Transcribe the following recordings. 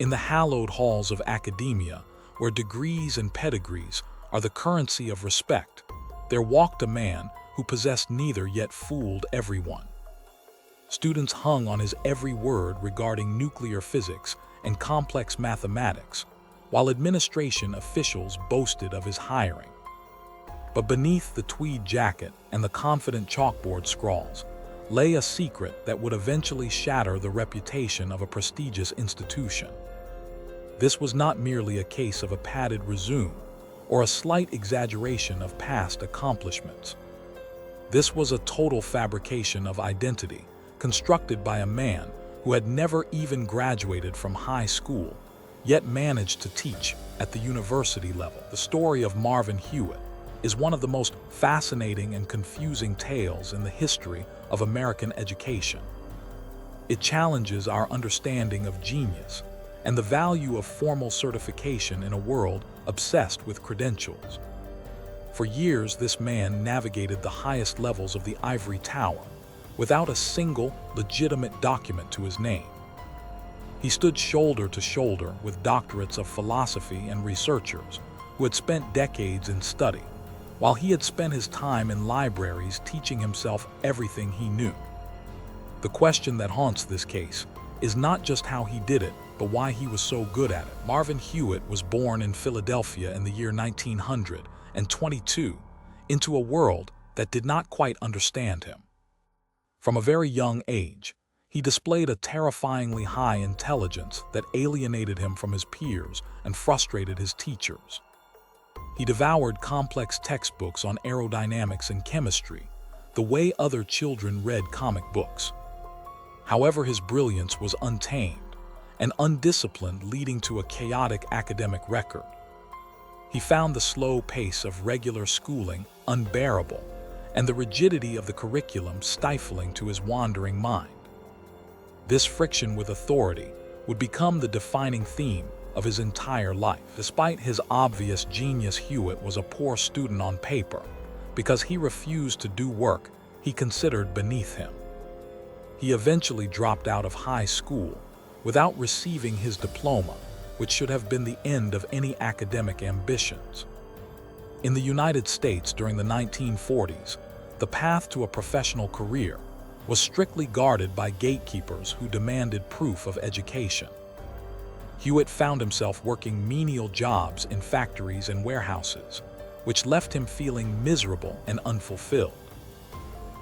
In the hallowed halls of academia, where degrees and pedigrees are the currency of respect, there walked a man who possessed neither yet fooled everyone. Students hung on his every word regarding nuclear physics and complex mathematics, while administration officials boasted of his hiring. But beneath the tweed jacket and the confident chalkboard scrawls lay a secret that would eventually shatter the reputation of a prestigious institution. This was not merely a case of a padded resume or a slight exaggeration of past accomplishments. This was a total fabrication of identity, constructed by a man who had never even graduated from high school, yet managed to teach at the university level. The story of Marvin Hewitt is one of the most fascinating and confusing tales in the history of American education. It challenges our understanding of genius and the value of formal certification in a world obsessed with credentials. For years, this man navigated the highest levels of the ivory tower without a single legitimate document to his name. He stood shoulder to shoulder with doctorates of philosophy and researchers who had spent decades in study, while he had spent his time in libraries teaching himself everything he knew. The question that haunts this case is not just how he did it, but why he was so good at it. Marvin Hewitt was born in Philadelphia in the year 1922 into a world that did not quite understand him. From a very young age, he displayed a terrifyingly high intelligence that alienated him from his peers and frustrated his teachers. He devoured complex textbooks on aerodynamics and chemistry, the way other children read comic books. However, his brilliance was untamed and undisciplined, leading to a chaotic academic record. He found the slow pace of regular schooling unbearable and the rigidity of the curriculum stifling to his wandering mind. This friction with authority would become the defining theme of his entire life. Despite his obvious genius, Hewitt was a poor student on paper because he refused to do work he considered beneath him. He eventually dropped out of high school without receiving his diploma, which should have been the end of any academic ambitions. In the United States during the 1940s, the path to a professional career was strictly guarded by gatekeepers who demanded proof of education. Hewitt found himself working menial jobs in factories and warehouses, which left him feeling miserable and unfulfilled.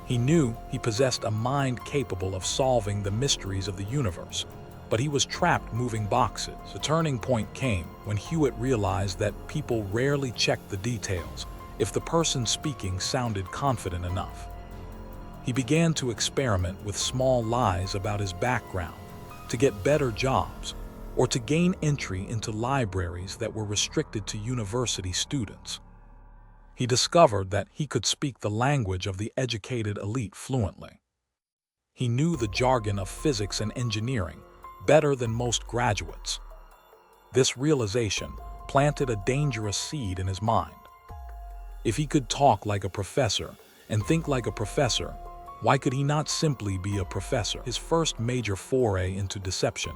He knew he possessed a mind capable of solving the mysteries of the universe, but he was trapped moving boxes. The turning point came when Hewitt realized that people rarely checked the details if the person speaking sounded confident enough. He began to experiment with small lies about his background to get better jobs or to gain entry into libraries that were restricted to university students. He discovered that he could speak the language of the educated elite fluently. He knew the jargon of physics and engineering better than most graduates. This realization planted a dangerous seed in his mind. If he could talk like a professor and think like a professor, why could he not simply be a professor? His first major foray into deception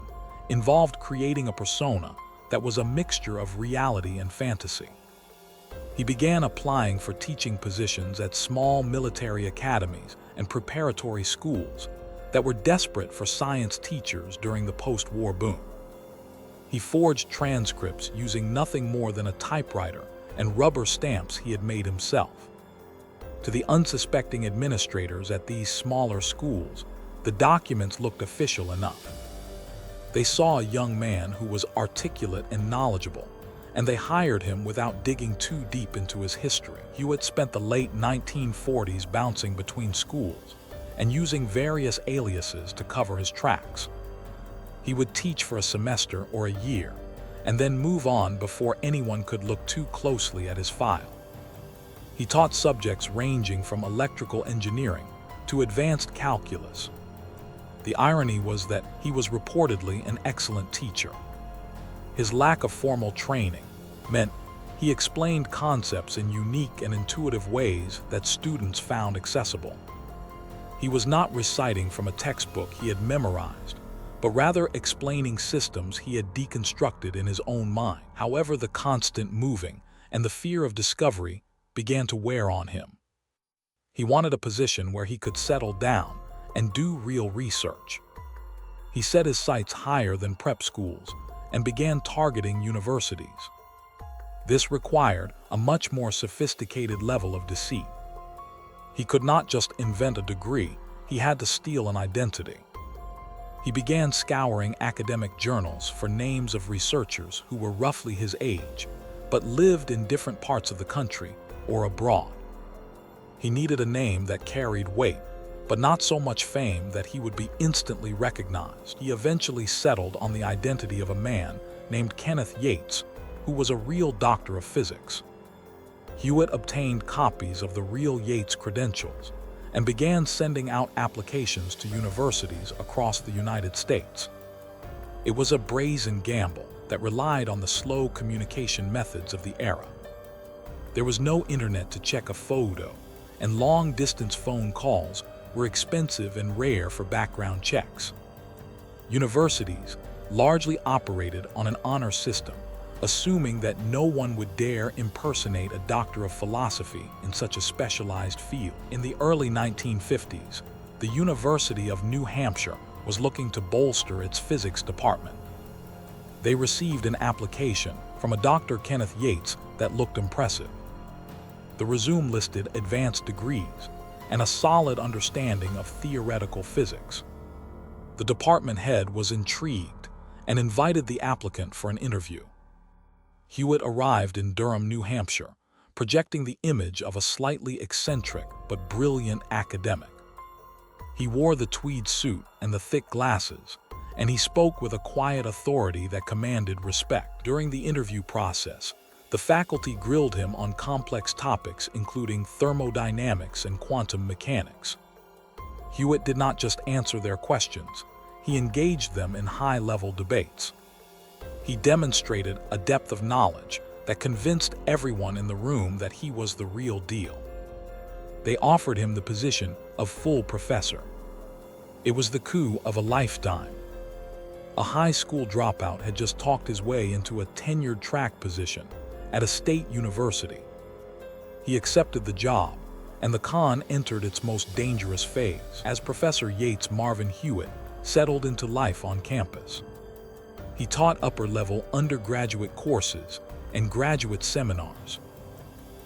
involved creating a persona that was a mixture of reality and fantasy. He began applying for teaching positions at small military academies and preparatory schools that were desperate for science teachers during the post-war boom. He forged transcripts using nothing more than a typewriter and rubber stamps he had made himself. To the unsuspecting administrators at these smaller schools, the documents looked official enough. They saw a young man who was articulate and knowledgeable, and they hired him without digging too deep into his history. Hewitt spent the late 1940s bouncing between schools and using various aliases to cover his tracks. He would teach for a semester or a year, and then move on before anyone could look too closely at his file. He taught subjects ranging from electrical engineering to advanced calculus. The irony was that he was reportedly an excellent teacher. His lack of formal training meant he explained concepts in unique and intuitive ways that students found accessible. He was not reciting from a textbook he had memorized, but rather explaining systems he had deconstructed in his own mind. However, the constant moving and the fear of discovery began to wear on him. He wanted a position where he could settle down and do real research. He set his sights higher than prep schools and began targeting universities. This required a much more sophisticated level of deceit. He could not just invent a degree, he had to steal an identity. He began scouring academic journals for names of researchers who were roughly his age, but lived in different parts of the country or abroad. He needed a name that carried weight, but not so much fame that he would be instantly recognized. He eventually settled on the identity of a man named Kenneth Yates, who was a real doctor of physics. Hewitt obtained copies of the real Yates credentials and began sending out applications to universities across the United States. It was a brazen gamble that relied on the slow communication methods of the era. There was no internet to check a photo, and long-distance phone calls were expensive and rare for background checks. Universities largely operated on an honor system, assuming that no one would dare impersonate a doctor of philosophy in such a specialized field. In the early 1950s, the University of New Hampshire was looking to bolster its physics department. They received an application from a Dr. Kenneth Yates that looked impressive. The resume listed advanced degrees and a solid understanding of theoretical physics. The department head was intrigued and invited the applicant for an interview. Hewitt arrived in Durham, New Hampshire, projecting the image of a slightly eccentric but brilliant academic. He wore the tweed suit and the thick glasses, and he spoke with a quiet authority that commanded respect. During the interview process, the faculty grilled him on complex topics including thermodynamics and quantum mechanics. Hewitt did not just answer their questions, he engaged them in high-level debates. He demonstrated a depth of knowledge that convinced everyone in the room that he was the real deal. They offered him the position of full professor. It was the coup of a lifetime. A high school dropout had just talked his way into a tenured track position at a state university. He accepted the job, and the con entered its most dangerous phase as Professor Yates Marvin Hewitt settled into life on campus. He taught upper-level undergraduate courses and graduate seminars.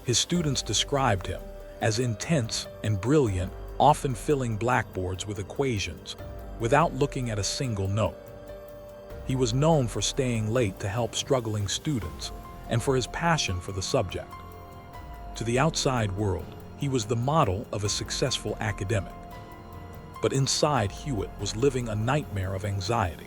His students described him as intense and brilliant, often filling blackboards with equations without looking at a single note. He was known for staying late to help struggling students and for his passion for the subject. To the outside world, he was the model of a successful academic. But inside, Hewitt was living a nightmare of anxiety.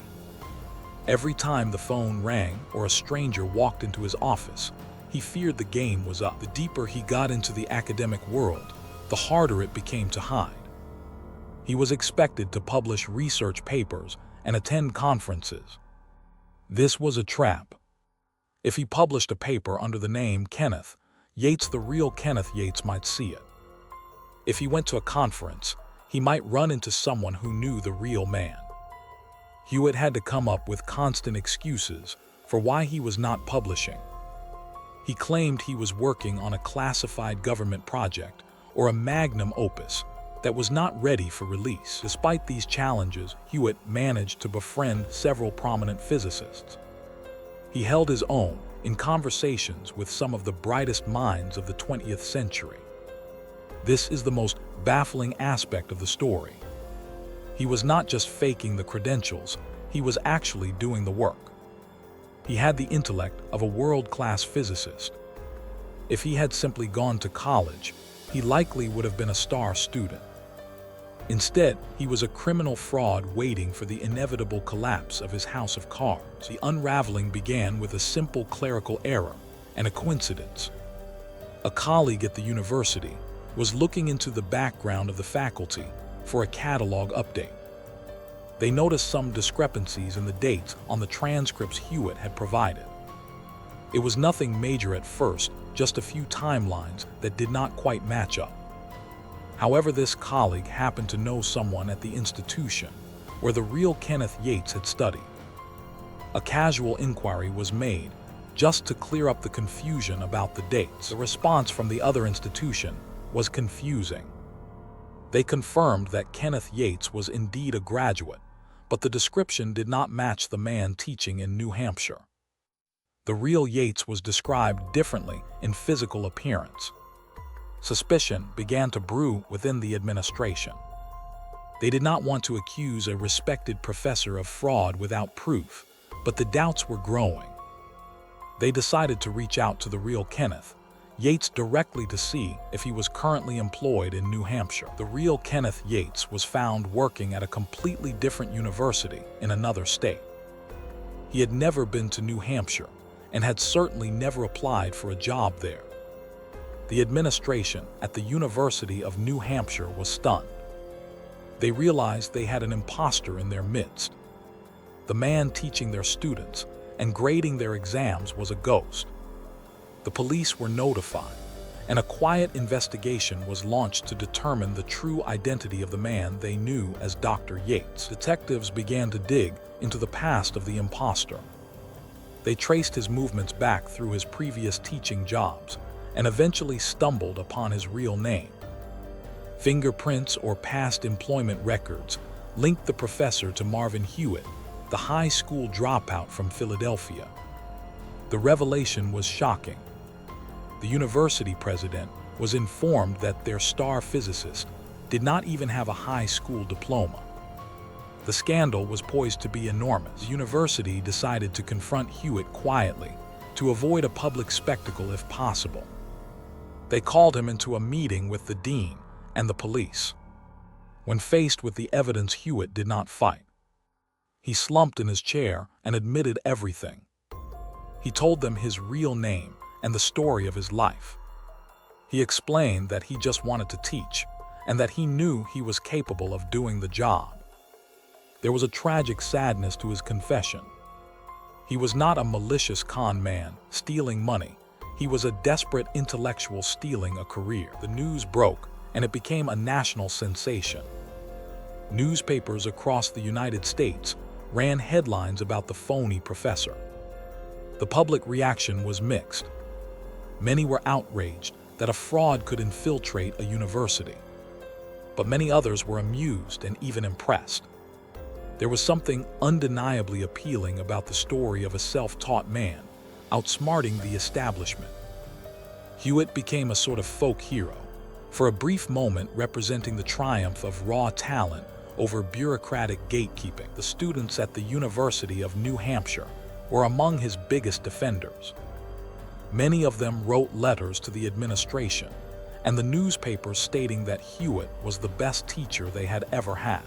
Every time the phone rang or a stranger walked into his office, he feared the game was up. The deeper he got into the academic world, the harder it became to hide. He was expected to publish research papers and attend conferences. This was a trap. If he published a paper under the name Kenneth Yates, the real Kenneth Yates might see it. If he went to a conference, he might run into someone who knew the real man. Hewitt had to come up with constant excuses for why he was not publishing. He claimed he was working on a classified government project or a magnum opus that was not ready for release. Despite these challenges, Hewitt managed to befriend several prominent physicists. He held his own in conversations with some of the brightest minds of the 20th century. This is the most baffling aspect of the story. He was not just faking the credentials, he was actually doing the work. He had the intellect of a world-class physicist. If he had simply gone to college, he likely would have been a star student. Instead, he was a criminal fraud waiting for the inevitable collapse of his house of cards. The unraveling began with a simple clerical error and a coincidence. A colleague at the university was looking into the background of the faculty for a catalog update. They noticed some discrepancies in the dates on the transcripts Hewitt had provided. It was nothing major at first, just a few timelines that did not quite match up. However, this colleague happened to know someone at the institution where the real Kenneth Yates had studied. A casual inquiry was made, just to clear up the confusion about the dates. The response from the other institution was confusing. They confirmed that Kenneth Yates was indeed a graduate, but the description did not match the man teaching in New Hampshire. The real Yates was described differently in physical appearance. Suspicion began to brew within the administration. They did not want to accuse a respected professor of fraud without proof, but the doubts were growing. They decided to reach out to the real Kenneth Yates directly to see if he was currently employed in New Hampshire. The real Kenneth Yates was found working at a completely different university in another state. He had never been to New Hampshire and had certainly never applied for a job there. The administration at the University of New Hampshire was stunned. They realized they had an imposter in their midst. The man teaching their students and grading their exams was a ghost. The police were notified, and a quiet investigation was launched to determine the true identity of the man they knew as Dr. Yates. Detectives began to dig into the past of the imposter. They traced his movements back through his previous teaching jobs and eventually stumbled upon his real name. Fingerprints or past employment records linked the professor to Marvin Hewitt, the high school dropout from Philadelphia. The revelation was shocking. The university president was informed that their star physicist did not even have a high school diploma. The scandal was poised to be enormous. The university decided to confront Hewitt quietly to avoid a public spectacle if possible. They called him into a meeting with the dean and the police. When faced with the evidence, Hewitt did not fight. He slumped in his chair and admitted everything. He told them his real name and the story of his life. He explained that he just wanted to teach and that he knew he was capable of doing the job. There was a tragic sadness to his confession. He was not a malicious con man stealing money. He was a desperate intellectual stealing a career. The news broke, and it became a national sensation. Newspapers across the United States ran headlines about the phony professor. The public reaction was mixed. Many were outraged that a fraud could infiltrate a university, but many others were amused and even impressed. There was something undeniably appealing about the story of a self-taught man outsmarting the establishment. Hewitt became a sort of folk hero, for a brief moment representing the triumph of raw talent over bureaucratic gatekeeping. The students at the University of New Hampshire were among his biggest defenders. Many of them wrote letters to the administration and the newspapers stating that Hewitt was the best teacher they had ever had.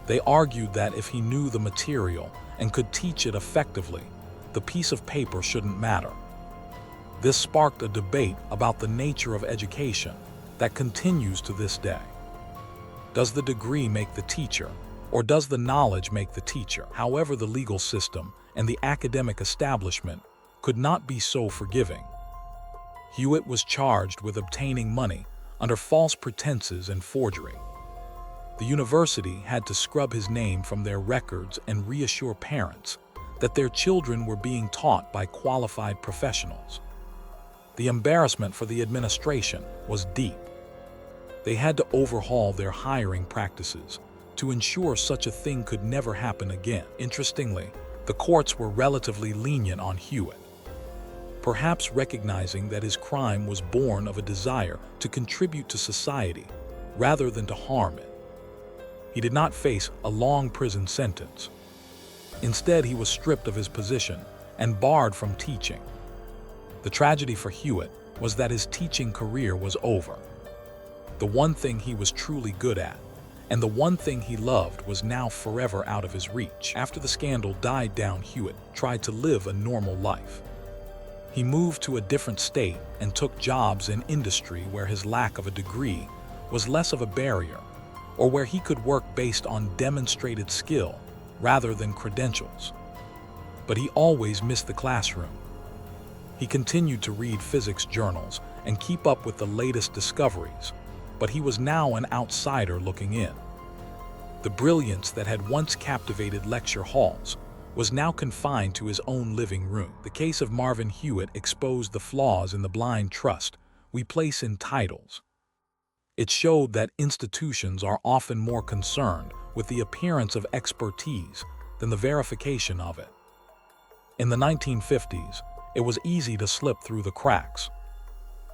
They argued that if he knew the material and could teach it effectively, the piece of paper shouldn't matter. This sparked a debate about the nature of education that continues to this day. Does the degree make the teacher, or does the knowledge make the teacher? However, the legal system and the academic establishment could not be so forgiving. Hewitt was charged with obtaining money under false pretenses and forgery. The university had to scrub his name from their records and reassure parents that their children were being taught by qualified professionals. The embarrassment for the administration was deep. They had to overhaul their hiring practices to ensure such a thing could never happen again. Interestingly, the courts were relatively lenient on Hewitt, perhaps recognizing that his crime was born of a desire to contribute to society rather than to harm it. He did not face a long prison sentence. Instead, he was stripped of his position and barred from teaching. The tragedy for Hewitt was that his teaching career was over. The one thing he was truly good at, and the one thing he loved, was now forever out of his reach. After the scandal died down, Hewitt tried to live a normal life. He moved to a different state and took jobs in industry where his lack of a degree was less of a barrier, or where he could work based on demonstrated skill rather than credentials. But he always missed the classroom. He continued to read physics journals and keep up with the latest discoveries, but he was now an outsider looking in. The The brilliance that had once captivated lecture halls was now confined to his own living room. The case of Marvin Hewitt exposed the flaws in the blind trust we place in titles. It showed that institutions are often more concerned with the appearance of expertise than the verification of it. In the 1950s, it was easy to slip through the cracks.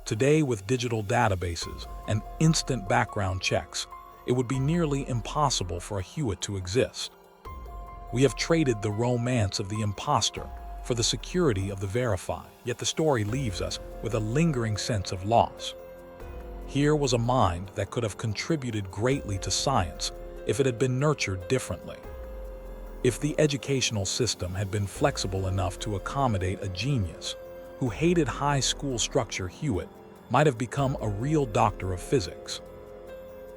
Today, with digital databases and instant background checks, it would be nearly impossible for a Hewitt to exist. We have traded the romance of the imposter for the security of the verified, yet the story leaves us with a lingering sense of loss. Here was a mind that could have contributed greatly to science if it had been nurtured differently. If the educational system had been flexible enough to accommodate a genius who hated high school structure, Hewitt might have become a real doctor of physics.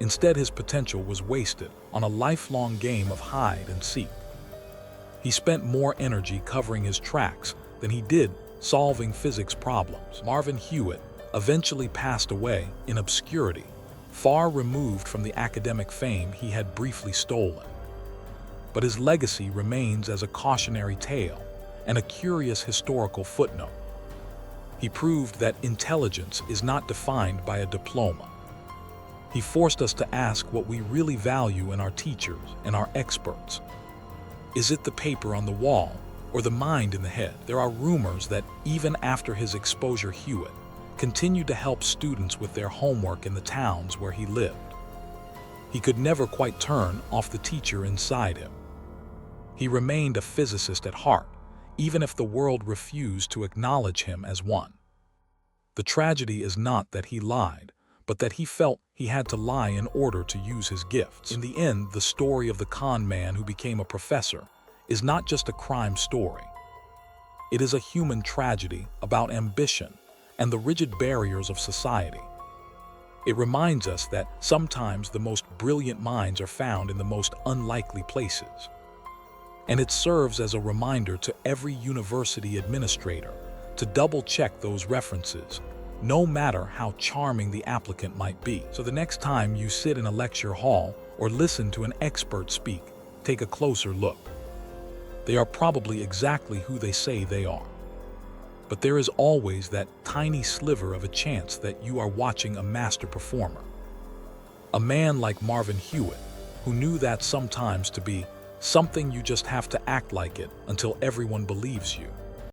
Instead, his potential was wasted on a lifelong game of hide and seek. He spent more energy covering his tracks than he did solving physics problems. Marvin Hewitt eventually passed away in obscurity, far removed from the academic fame he had briefly stolen. But his legacy remains as a cautionary tale and a curious historical footnote. He proved that intelligence is not defined by a diploma. He forced us to ask what we really value in our teachers and our experts. Is it the paper on the wall or the mind in the head? There are rumors that even after his exposure, Hewitt continued to help students with their homework in the towns where he lived. He could never quite turn off the teacher inside him. He remained a physicist at heart, even if the world refused to acknowledge him as one. The tragedy is not that he lied, but that he felt he had to lie in order to use his gifts. In the end, the story of the con man who became a professor is not just a crime story. It is a human tragedy about ambition and the rigid barriers of society. It reminds us that sometimes the most brilliant minds are found in the most unlikely places. And it serves as a reminder to every university administrator to double-check those references, no matter how charming the applicant might be. So the next time you sit in a lecture hall or listen to an expert speak, take a closer look. They are probably exactly who they say they are. But there is always that tiny sliver of a chance that you are watching a master performer. A man like Marvin Hewitt, who knew that sometimes to be something you just have to act like it until everyone believes you.